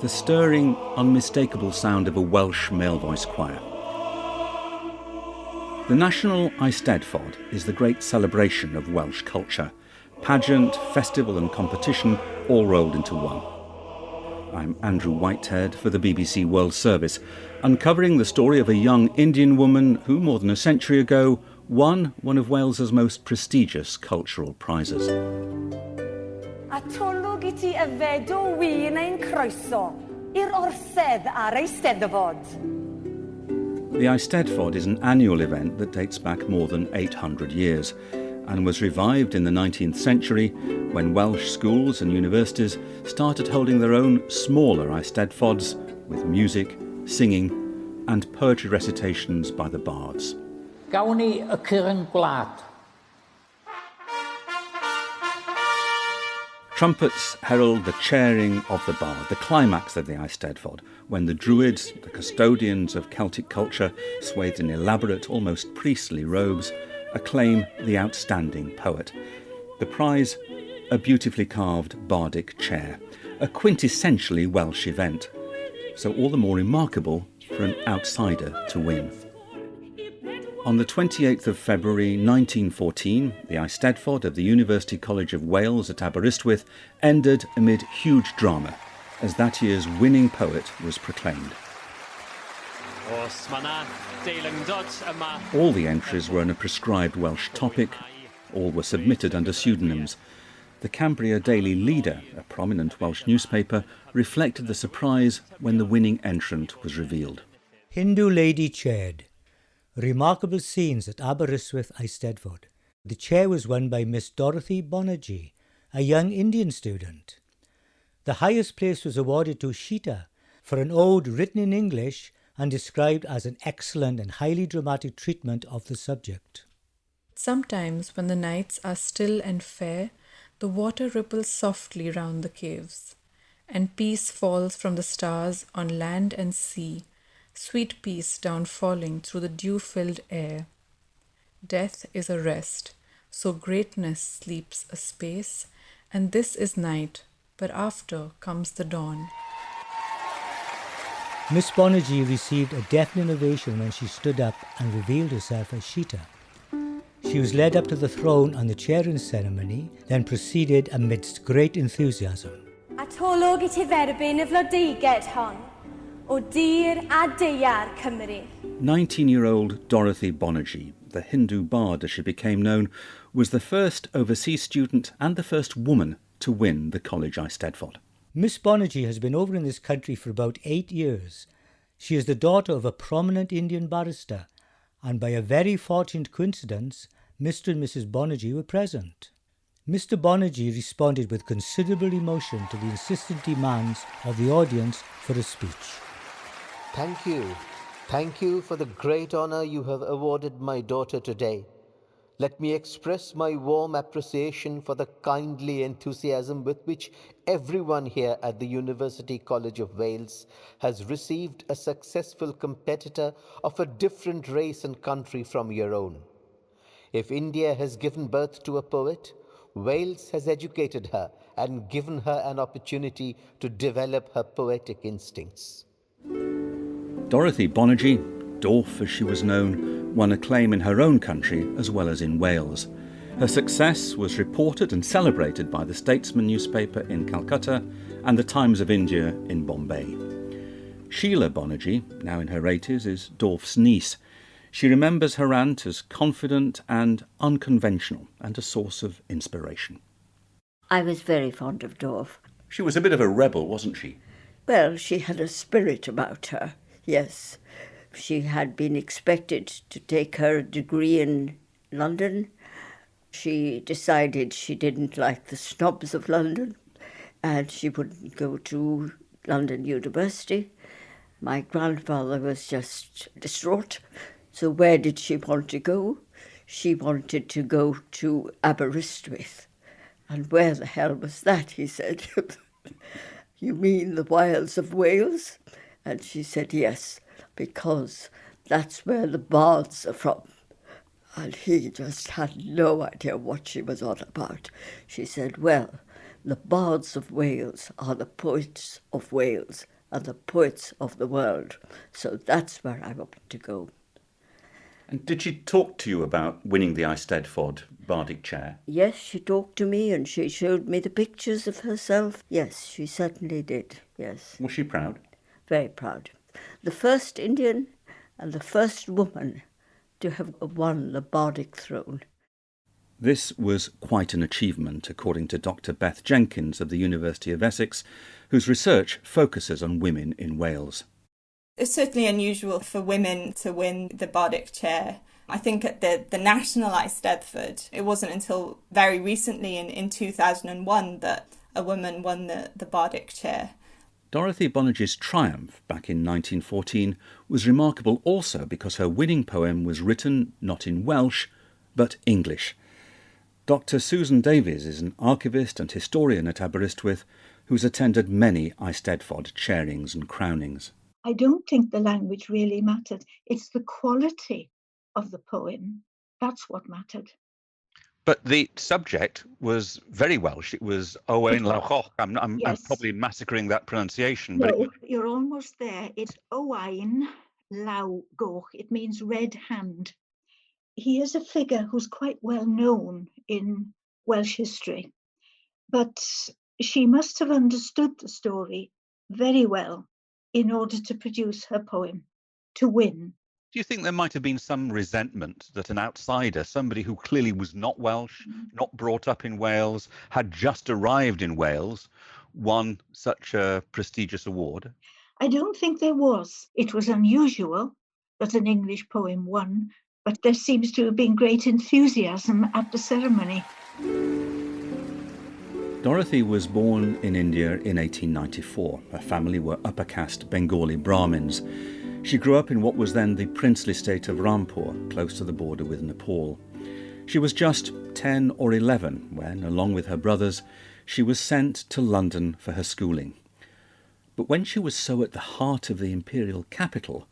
the stirring, unmistakable sound of a Welsh male voice choir. The National Eisteddfod is the great celebration of Welsh culture. Pageant, festival and competition all rolled into one. I'm Andrew Whitehead for the BBC World Service, uncovering the story of a young Indian woman who, more than a century ago, won one of Wales's most prestigious cultural prizes. A twlwg I ti yfed o win ein croeso i'r orsedd ar Eisteddfod. The Eisteddfod is an annual event that dates back more than 800 years and was revived in the 19th century when Welsh schools and universities started holding their own smaller Eisteddfods with music, singing and poetry recitations by the bards. Gawn ni y cyrn gwlad. Trumpets herald the chairing of the bard, the climax of the Eisteddfod, when the Druids, the custodians of Celtic culture, swathed in elaborate, almost priestly robes, acclaim the outstanding poet. The prize, a beautifully carved bardic chair, a quintessentially Welsh event, so all the more remarkable for an outsider to win. On the 28th of February 1914, the Eisteddfod of the University College of Wales at Aberystwyth ended amid huge drama as that year's winning poet was proclaimed. All the entries were on a prescribed Welsh topic. All were submitted under pseudonyms. The Cambria Daily Leader, a prominent Welsh newspaper, reflected the surprise when the winning entrant was revealed. Hindu lady chaired. Remarkable scenes at Aberystwyth Eisteddfod. The chair was won by Miss Dorothy Bonarjee, a young Indian student. The highest place was awarded to Sheeta for an ode written in English and described as an excellent and highly dramatic treatment of the subject. Sometimes when the nights are still and fair, the water ripples softly round the caves, and peace falls from the stars on land and sea, sweet peace down falling through the dew-filled air. Death is a rest, so greatness sleeps a space, and this is night, but after comes the dawn. Miss Bonarjee received a deafening ovation when she stood up and revealed herself as Sheeta. She was led up to the throne on the chairing ceremony, then proceeded amidst great enthusiasm. A twlwg I ti dderbyn y flodeugaid hon, o dir a deiar Cymru. 19-year-old Dorothy Bonarjee, the Hindu bard as she became known, was the first overseas student and the first woman to win the College Eisteddfod. Miss Bonarjee has been over in this country for about 8 years. She is the daughter of a prominent Indian barrister, and by a very fortunate coincidence, Mr. and Mrs. Bonarjee were present. Mr. Bonarjee responded with considerable emotion to the insistent demands of the audience for a speech. Thank you. Thank you for the great honor you have awarded my daughter today. Let me express my warm appreciation for the kindly enthusiasm with which everyone here at the University College of Wales has received a successful competitor of a different race and country from your own. If India has given birth to a poet, Wales has educated her and given her an opportunity to develop her poetic instincts. Dorothy Bonarjee, Dorf as she was known, won acclaim in her own country as well as in Wales. Her success was reported and celebrated by the Statesman newspaper in Calcutta and the Times of India in Bombay. Sheila Bonarjee, now in her 80s, is Dorf's niece. She remembers her aunt as confident and unconventional and a source of inspiration. I was very fond of Dorf. She was a bit of a rebel, wasn't she? Well, she had a spirit about her, yes. She had been expected to take her degree in London. She decided she didn't like the snobs of London and she wouldn't go to London University. My grandfather was just distraught. So where did she want to go? She wanted to go to Aberystwyth. And where the hell was that, he said. You mean the wilds of Wales? And she said, yes, because that's where the bards are from. And he just had no idea what she was on about. She said, well, the bards of Wales are the poets of Wales, are the poets of the world. So that's where I want to go. And did she talk to you about winning the Eisteddfod bardic chair? Yes, she talked to me and she showed me the pictures of herself. Yes, she certainly did, yes. Was she proud? Very proud. The first Indian and the first woman to have won the bardic throne. This was quite an achievement, according to Dr. Beth Jenkins of the University of Essex, whose research focuses on women in Wales. It's certainly unusual for women to win the bardic chair. I think at the national Eisteddfod, it wasn't until very recently in 2001 that a woman won the bardic chair. Dorothy Bonarjee's triumph back in 1914 was remarkable also because her winning poem was written not in Welsh, but English. Dr. Susan Davies is an archivist and historian at Aberystwyth who's attended many Eisteddfod chairings and crownings. I don't think the language really mattered. It's the quality of the poem. That's what mattered. But the subject was very Welsh. It was Owain Lawchoch. I'm probably massacring that pronunciation. No, but you're almost there. It's Owain Lawchoch. It means red hand. He is a figure who's quite well known in Welsh history. But she must have understood the story very well in order to produce her poem, to win. do you think there might have been some resentment that an outsider, somebody who clearly was not Welsh, not brought up in Wales, had just arrived in Wales, won such a prestigious award? I don't think there was. It was unusual that an English poem won, but there seems to have been great enthusiasm at the ceremony. Dorothy was born in India in 1894. Her family were upper caste Bengali Brahmins. She grew up in what was then the princely state of Rampur, close to the border with Nepal. She was just 10 or 11 when, along with her brothers, she was sent to London for her schooling. But when she was so at the heart of the imperial capital,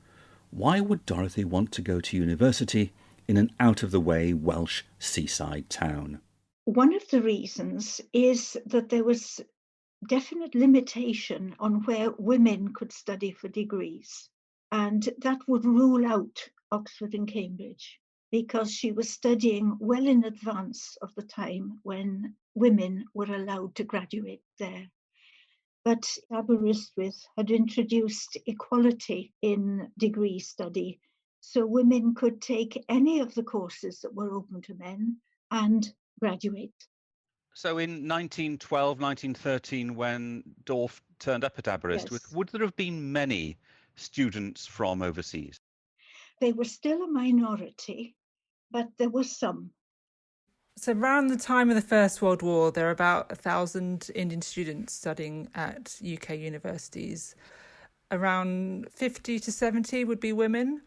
why would Dorothy want to go to university in an out-of-the-way Welsh seaside town? One of the reasons is that there was definite limitation on where women could study for degrees, and that would rule out Oxford and Cambridge, because she was studying well in advance of the time when women were allowed to graduate there. But Aberystwyth had introduced equality in degree study, so women could take any of the courses that were open to men and graduate. So in 1912, 1913, when Dorf turned up at Aberystwyth, would there have been many students from overseas? They were still a minority, but there were some. So around the time of the First World War, there are about 1,000 Indian students studying at UK universities. Around 50 to 70 would be women.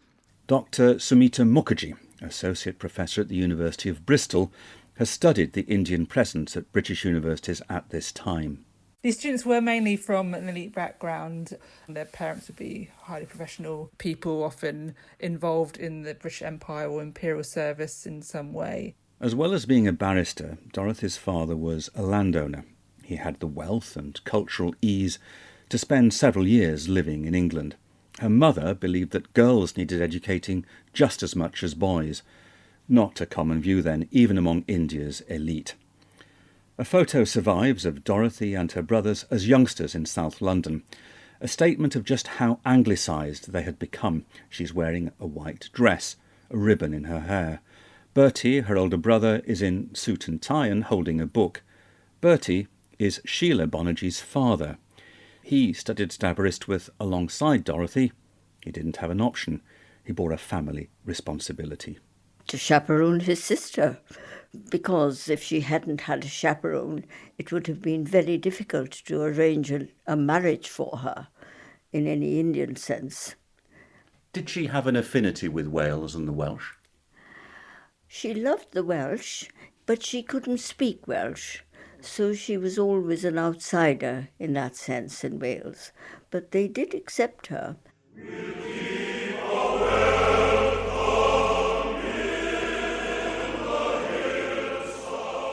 Dr. Sumita Mukherjee, Associate Professor at the University of Bristol, has studied the Indian presence at British universities at this time. These students were mainly from an elite background. Their parents would be highly professional people, often involved in the British Empire or imperial service in some way. As well as being a barrister, Dorothy's father was a landowner. He had the wealth and cultural ease to spend several years living in England. Her mother believed that girls needed educating just as much as boys. Not a common view then, even among India's elite. A photo survives of Dorothy and her brothers as youngsters in South London, a statement of just how anglicised they had become. She's wearing a white dress, a ribbon in her hair. Bertie, her older brother, is in suit and tie and holding a book. Bertie is Sheila Bonarjee's father. He studied at Aberystwyth alongside Dorothy. He didn't have an option. He bore a family responsibility. To chaperone his sister, because if she hadn't had a chaperone, it would have been very difficult to arrange a marriage for her in any Indian sense. Did she have an affinity with Wales and the Welsh? She loved the Welsh, but she couldn't speak Welsh, so she was always an outsider in that sense in Wales. But they did accept her.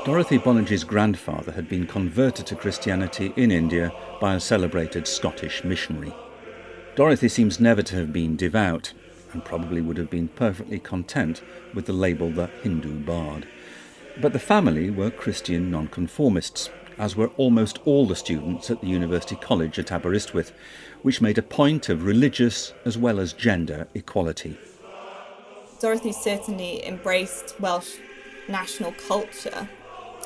Dorothy Bonarjee's grandfather had been converted to Christianity in India by a celebrated Scottish missionary. Dorothy seems never to have been devout, and probably would have been perfectly content with the label the Hindu bard. But the family were Christian nonconformists, as were almost all the students at the University College at Aberystwyth, which made a point of religious as well as gender equality. Dorothy certainly embraced Welsh national culture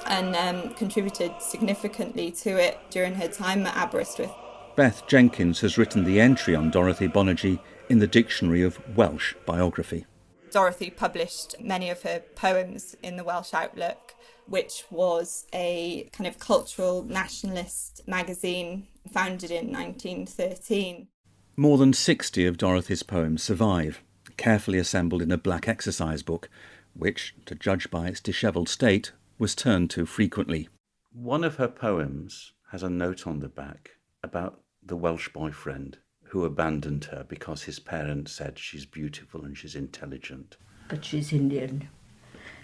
and contributed significantly to it during her time at Aberystwyth. Beth Jenkins has written the entry on Dorothy Bonarjee in the Dictionary of Welsh Biography. Dorothy published many of her poems in the Welsh Outlook, which was a kind of cultural nationalist magazine founded in 1913. More than 60 of Dorothy's poems survive, carefully assembled in a black exercise book, which, to judge by its dishevelled state, was turned to frequently. One of her poems has a note on the back about the Welsh boyfriend who abandoned her because his parents said she's beautiful and she's intelligent. But she's Indian.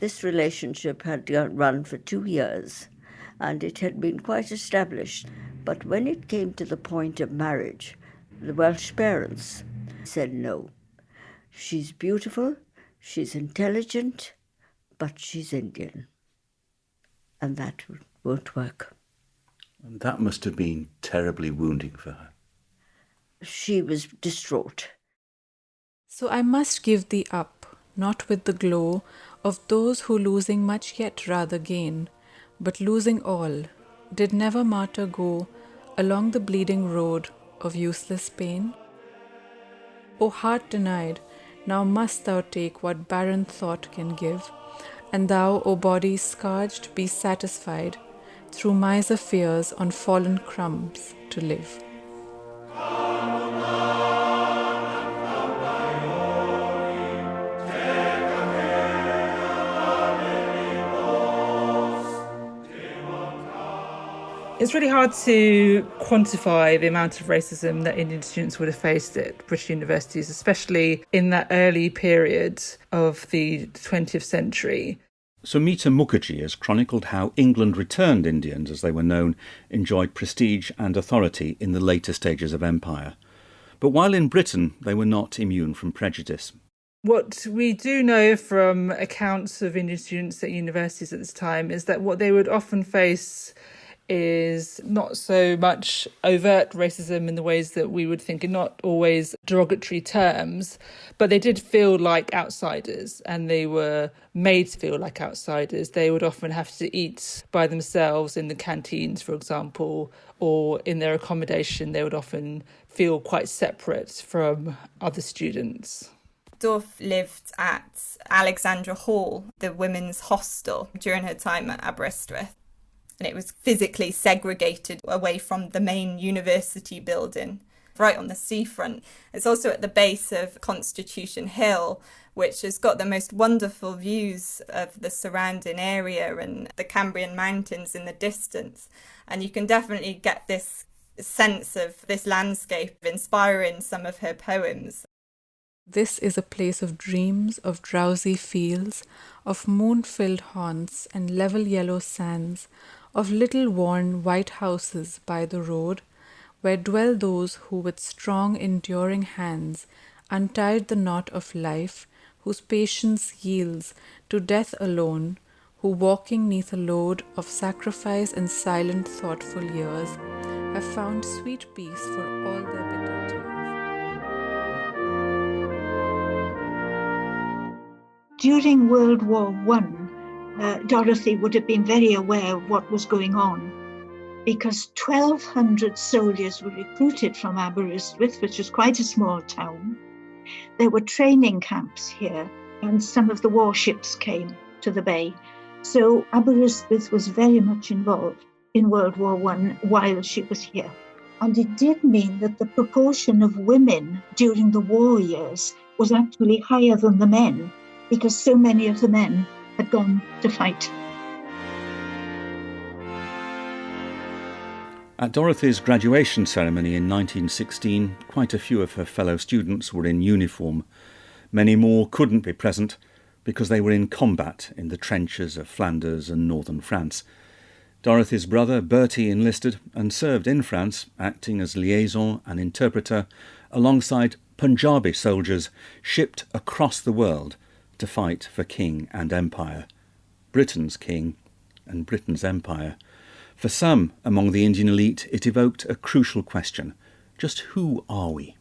This relationship had run for 2 years, and it had been quite established. But when it came to the point of marriage, the Welsh parents said no. She's beautiful, she's intelligent, but she's Indian. And that won't work. And that must have been terribly wounding for her. She was distraught. So I must give thee up, not with the glow of those who losing much yet rather gain, but losing all, did never martyr go along the bleeding road of useless pain? O heart denied, now must thou take what barren thought can give, and thou, O body scourged, be satisfied, through miser fears on fallen crumbs to live. It's really hard to quantify the amount of racism that Indian students would have faced at British universities, especially in that early period of the 20th century. Sumita Mukherjee has chronicled how England returned Indians, as they were known, enjoyed prestige and authority in the later stages of empire. But while in Britain, they were not immune from prejudice. What we do know from accounts of Indian students at universities at this time is that what they would often face is not so much overt racism in the ways that we would think, and not always derogatory terms, but they did feel like outsiders, and they were made to feel like outsiders. They would often have to eat by themselves in the canteens, for example, or in their accommodation. They would often feel quite separate from other students. Dorf lived at Alexandra Hall, the women's hostel, during her time at Aberystwyth. And it was physically segregated away from the main university building, right on the seafront. It's also at the base of Constitution Hill, which has got the most wonderful views of the surrounding area and the Cambrian Mountains in the distance. And you can definitely get this sense of this landscape inspiring some of her poems. This is a place of dreams, of drowsy fields, of moon-filled haunts and level yellow sands, of little worn white houses by the road, where dwell those who with strong enduring hands untied the knot of life, whose patience yields to death alone, who walking neath a load of sacrifice and silent thoughtful years, have found sweet peace for all their bitter tears. During World War I, Dorothy would have been very aware of what was going on, because 1,200 soldiers were recruited from Aberystwyth, which was quite a small town. There were training camps here, and some of the warships came to the bay. So Aberystwyth was very much involved in World War I while she was here. And it did mean that the proportion of women during the war years was actually higher than the men, because so many of the men had gone to fight. At Dorothy's graduation ceremony in 1916, quite a few of her fellow students were in uniform. Many more couldn't be present because they were in combat in the trenches of Flanders and northern France. Dorothy's brother Bertie enlisted and served in France, acting as liaison and interpreter, alongside Punjabi soldiers shipped across the world to fight for king and empire, Britain's king and Britain's empire. For some among the Indian elite, it evoked a crucial question: just who are we?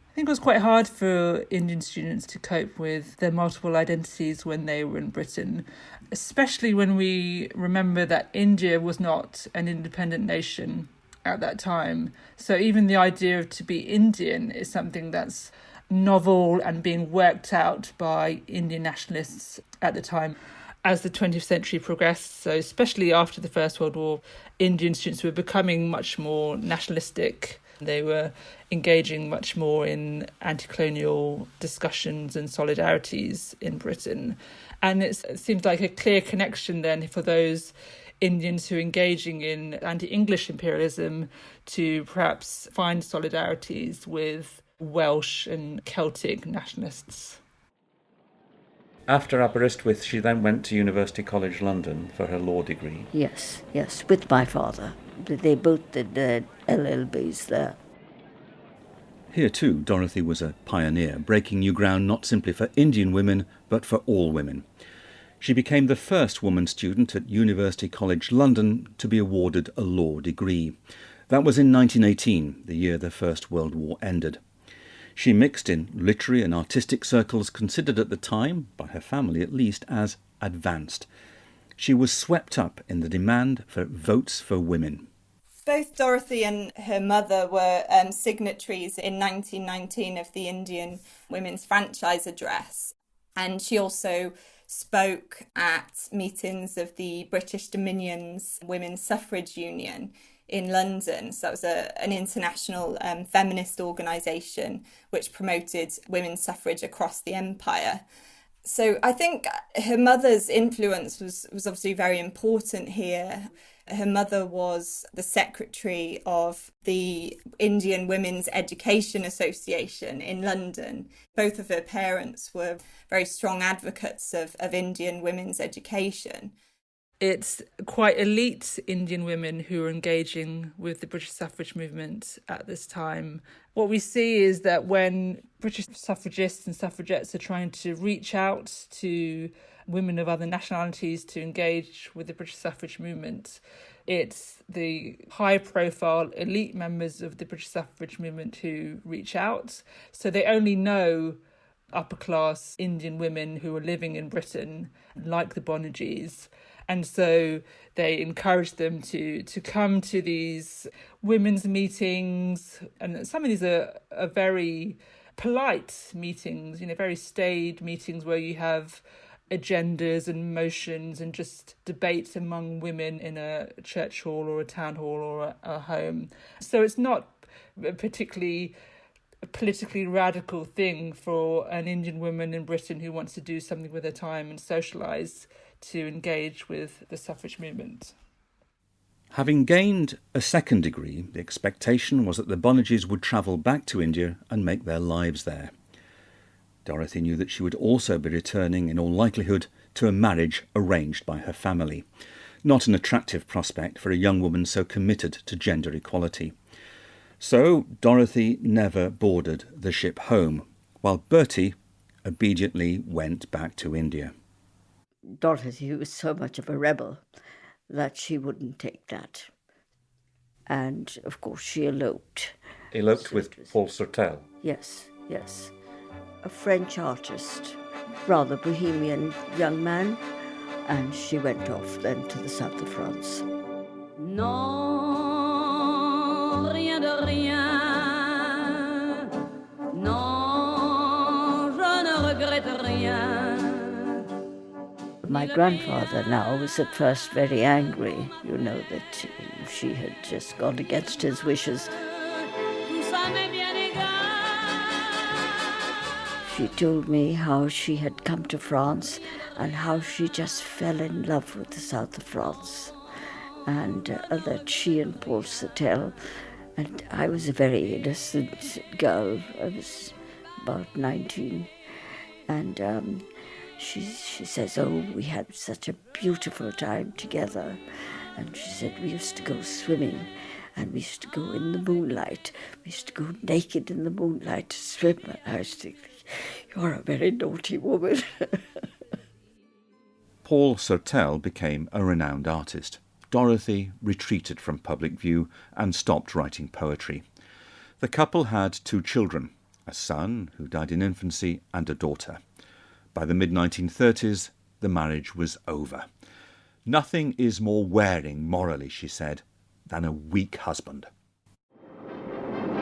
I think it was quite hard for Indian students to cope with their multiple identities when they were in Britain, especially when we remember that India was not an independent nation at that time. So even the idea of to be Indian is something that's novel and being worked out by Indian nationalists at the time. As the 20th century progressed, so especially after the First World War, Indian students were becoming much more nationalistic. They were engaging much more in anti-colonial discussions and solidarities in Britain. And it seems like a clear connection then for those Indians who are engaging in anti-English imperialism to perhaps find solidarities with Welsh and Celtic nationalists. After Aberystwyth, she then went to University College London for her law degree. Yes, with my father. They both did their LLBs there. Here too, Dorothy was a pioneer, breaking new ground not simply for Indian women, but for all women. She became the first woman student at University College London to be awarded a law degree. That was in 1918, the year the First World War ended. She mixed in literary and artistic circles considered at the time, by her family at least, as advanced. She was swept up in the demand for votes for women. Both Dorothy and her mother were signatories in 1919 of the Indian Women's Franchise Address. And she also spoke at meetings of the British Dominion's Women's Suffrage Union in London. So that was an international feminist organisation which promoted women's suffrage across the empire. So I think her mother's influence was obviously very important here. Her mother was the secretary of the Indian Women's Education Association in London. Both of her parents were very strong advocates of Indian women's education. It's quite elite Indian women who are engaging with the British suffrage movement at this time. What we see is that when British suffragists and suffragettes are trying to reach out to women of other nationalities to engage with the British suffrage movement, it's the high-profile elite members of the British suffrage movement who reach out. So they only know upper-class Indian women who are living in Britain, like the Bonarjees. And so they encourage them to come to these women's meetings. And some of these are very polite meetings, very staid meetings where you have agendas and motions and just debates among women in a church hall or a town hall or a home. So it's not a particularly politically radical thing for an Indian woman in Britain who wants to do something with her time and socialise to engage with the suffrage movement. Having gained a second degree, the expectation was that the Bonarjees would travel back to India and make their lives there. Dorothy knew that she would also be returning, in all likelihood, to a marriage arranged by her family. Not an attractive prospect for a young woman so committed to gender equality. So Dorothy never boarded the ship home, while Bertie obediently went back to India. Dorothy was so much of a rebel that she wouldn't take that. And, of course, she eloped. Eloped with Paul Surtel? Yes. A French artist, rather bohemian young man, and she went off then to the south of France. Non, rien de rien. Non, je ne regrette rien. My grandfather now was at first very angry, that she had just gone against his wishes. She told me how she had come to France and how she just fell in love with the south of France, and that she and Paul Surtel, and I was a very innocent girl. I was about 19, and she says, oh, we had such a beautiful time together. And she said we used to go swimming And we used to go in the moonlight. We used to go naked in the moonlight to swim. And I was thinking, you're a very naughty woman. Paul Sotell became a renowned artist. Dorothy retreated from public view and stopped writing poetry. The couple had 2 children, a son who died in infancy and a daughter. By the mid-1930s, the marriage was over. Nothing is more wearing morally, she said, than a weak husband.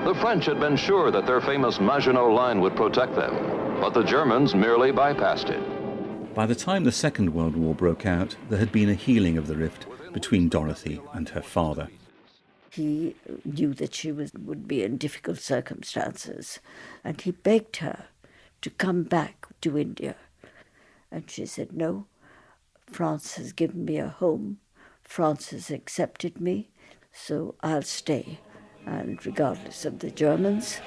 The French had been sure that their famous Maginot Line would protect them, but the Germans merely bypassed it. By the time the Second World War broke out, there had been a healing of the rift between Dorothy and her father. He knew that she would be in difficult circumstances, and he begged her to come back to India. And she said, no, France has given me a home. France has accepted me, so I'll stay. And regardless of the Germans,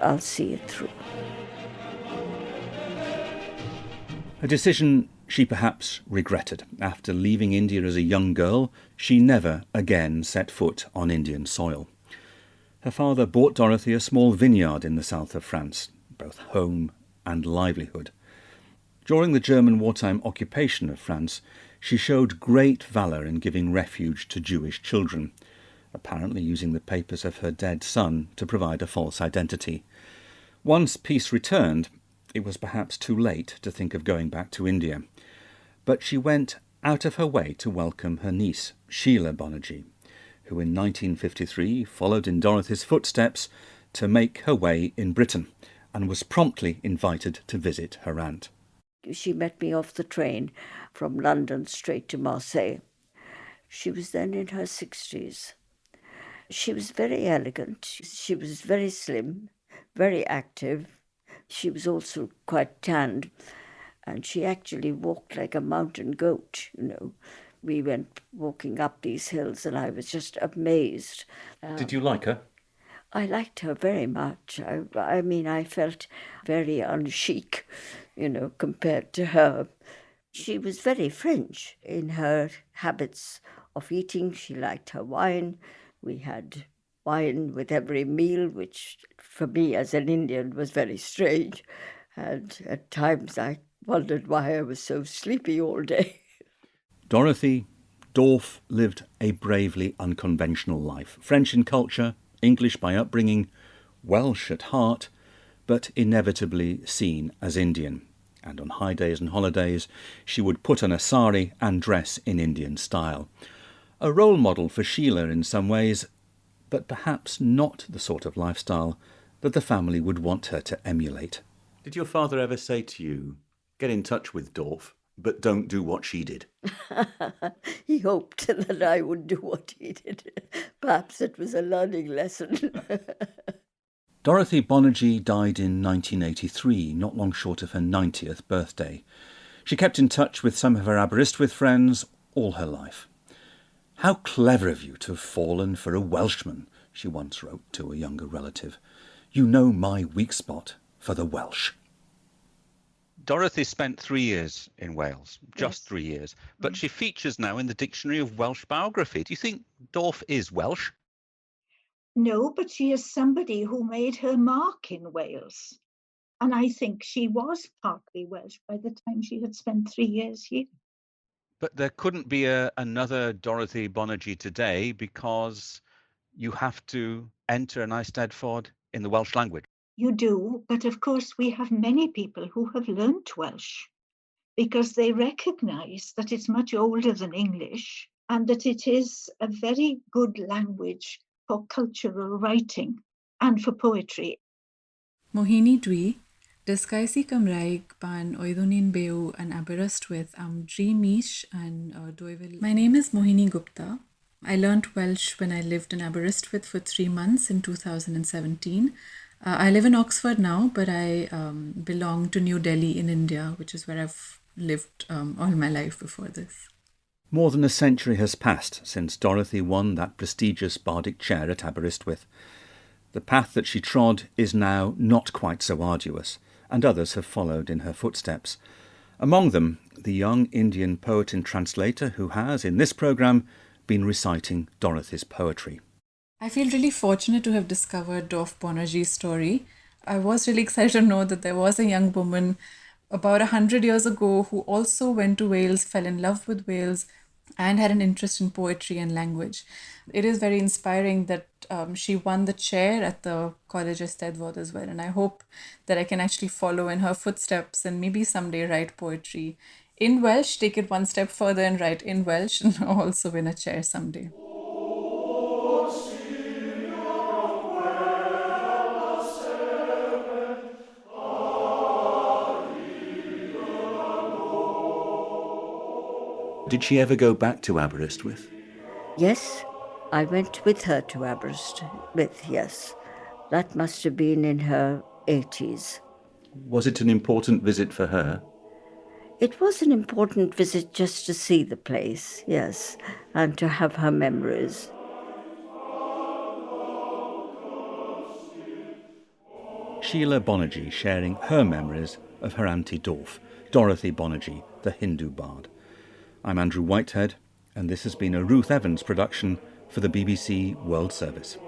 I'll see it through. A decision she perhaps regretted. After leaving India as a young girl, she never again set foot on Indian soil. Her father bought Dorothy a small vineyard in the south of France, both home and livelihood. During the German wartime occupation of France, she showed great valour in giving refuge to Jewish children, apparently using the papers of her dead son to provide a false identity. Once peace returned, it was perhaps too late to think of going back to India. But she went out of her way to welcome her niece, Sheila Bonarjee, who in 1953 followed in Dorothy's footsteps to make her way in Britain and was promptly invited to visit her aunt. She met me off the train from London straight to Marseille. She was then in her 60s. She was very elegant. She was very slim, very active. She was also quite tanned, and she actually walked like a mountain goat, you know. We went walking up these hills, and I was just amazed. Did you like her? I liked her very much. I mean, I felt very un-chic, you know, compared to her. She was very French in her habits of eating. She liked her wine. We had wine with every meal, which for me as an Indian was very strange. And at times I wondered why I was so sleepy all day. Dorothy Dorf lived a bravely unconventional life. French in culture, English by upbringing, Welsh at heart, but inevitably seen as Indian. And on high days and holidays, she would put on a sari and dress in Indian style. A role model for Sheila in some ways, but perhaps not the sort of lifestyle that the family would want her to emulate. Did your father ever say to you, get in touch with Dorf, but don't do what she did? He hoped that I would do what he did. Perhaps it was a learning lesson. Dorothy Bonarjee died in 1983, not long short of her 90th birthday. She kept in touch with some of her Aberystwyth friends all her life. How clever of you to have fallen for a Welshman, she once wrote to a younger relative. You know my weak spot for the Welsh. Dorothy spent 3 years in Wales, just 3 years, but she features now in the Dictionary of Welsh Biography. Do you think Dorf is Welsh? No, but she is somebody who made her mark in Wales. And I think she was partly Welsh by the time she had spent 3 years here. But there couldn't be another Dorothy Bonarjee today because you have to enter an Eisteddfod in the Welsh language. You do, but of course we have many people who have learnt Welsh because they recognise that it's much older than English and that it is a very good language for cultural writing and for poetry. Mohini dwi, dysgais I Gymraeg pan oeddwn ni'n byw yn Aberystwyth am 3 mis yn 2000. My name is Mohini Gupta. I learnt Welsh when I lived in Aberystwyth for 3 months in 2017. I live in Oxford now, but I belong to New Delhi in India, which is where I've lived all my life before this. More than a century has passed since Dorothy won that prestigious bardic chair at Aberystwyth. The path that she trod is now not quite so arduous, and others have followed in her footsteps. Among them, the young Indian poet and translator who has, in this programme, been reciting Dorothy's poetry. I feel really fortunate to have discovered Dorothy Bonarjee's story. I was really excited to know that there was a young woman about 100 years ago who also went to Wales, fell in love with Wales, and had an interest in poetry and language. It is very inspiring that she won the chair at the College Eisteddfod as well. And I hope that I can actually follow in her footsteps and maybe someday write poetry in Welsh, take it one step further and write in Welsh, and also win a chair someday. Did she ever go back to Aberystwyth? Yes, I went with her to Aberystwyth, yes. That must have been in her 80s. Was it an important visit for her? It was an important visit just to see the place, yes, and to have her memories. Sheila Bonarjee sharing her memories of her Auntie Dorf, Dorothy Bonarjee, the Hindu bard. I'm Andrew Whitehead, and this has been a Ruth Evans production for the BBC World Service.